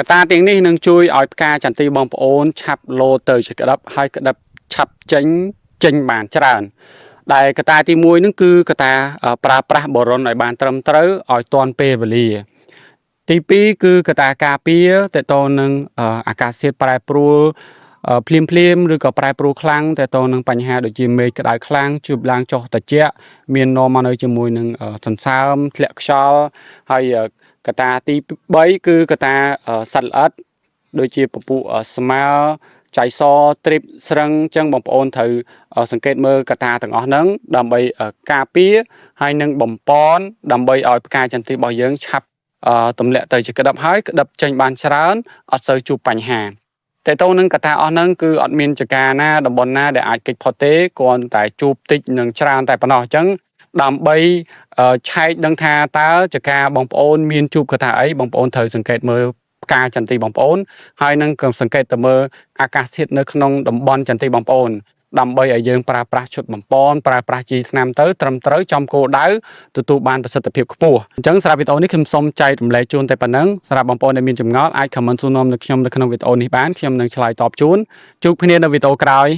កត្តាទាំងនេះនឹងជួយឲ្យផ្កាចន្ទទីបងប្អូនឆាប់លោទៅជាក្តឹបហើយក្តឹបឆាប់ចេញបានច្រើនដែលកត្តាទី1ហ្នឹងគឺកត្តាប្រើប្រាស់បរនឲ្យបានត្រឹមត្រូវឲ្យទាន់ពេលវេលាទី2គឺកត្តាការពារតទៅនឹងអាកាសធាតុប្រែប្រួលភ្លាមឬក៏ប្រែប្រួលខ្លាំងតទៅនឹងបញ្ហាដូចជាមេឃក្តៅខ្លាំងជួបឡើងចុះត្រជាក់មាននាំមកនៅជាមួយនឹងសន្សើមធ្លាក់ខ្យល់ហើយកត្តាទី3គឺកត្តាសត្វល្អិតដូចជាពពួកស្មៅចៃសទ្រីបស្រឹងអញ្ចឹងបងប្អូនត្រូវសង្កេតមើលកត្តាទាំងអស់ហ្នឹងដើម្បីការពារហើយនឹងបំពន់ដើម្បីឲ្យផ្កាចន្ទទីរបស់យើងឆាប់ទម្លាក់ទៅជាក្តឹបហើយក្តឹបចេញបានច្រើនអត់សូវជួបបញ្ហាតែទៅនឹងកត្តាអស់ហ្នឹងគឺអត់មានចការណាតំបន់ណាដែលអាចគេចផុតទេគ្រាន់តែជួបតិចនិងច្រើនតែប៉ុណ្ណោះអញ្ចឹងដើម្បីឆែកដឹងថាតើចការបងប្អូនមានជួបកត្តាអីបងប្អូនត្រូវសង្កេតមើលផ្កាចន្ទទីបងប្អូនហើយនឹងសង្កេតទៅមើលអាកាសធាតុនៅក្នុងតំបន់ចន្ទទីបងប្អូនដើម្បីឲ្យយើងប្រើប្រាស់ឈុតបំពន់ប្រើប្រាស់ជីថ្នាំទៅត្រឹមត្រូវចំគោលដៅទទួលបានប្រសិទ្ធភាពខ្ពស់អញ្ចឹងសម្រាប់វីដេអូនេះខ្ញុំសូមចែករំលែកជូនតែប៉ុណ្្នឹងសម្រាប់បងប្អូនដែលមានចម្ងល់អាច comment សួរនាំនៅខ្ញុំនៅក្នុងវីដេអូនេះបានខ្ញុំនឹងឆ្លើយតបជូនជួបគ្នានៅវីដេអូក្រោយ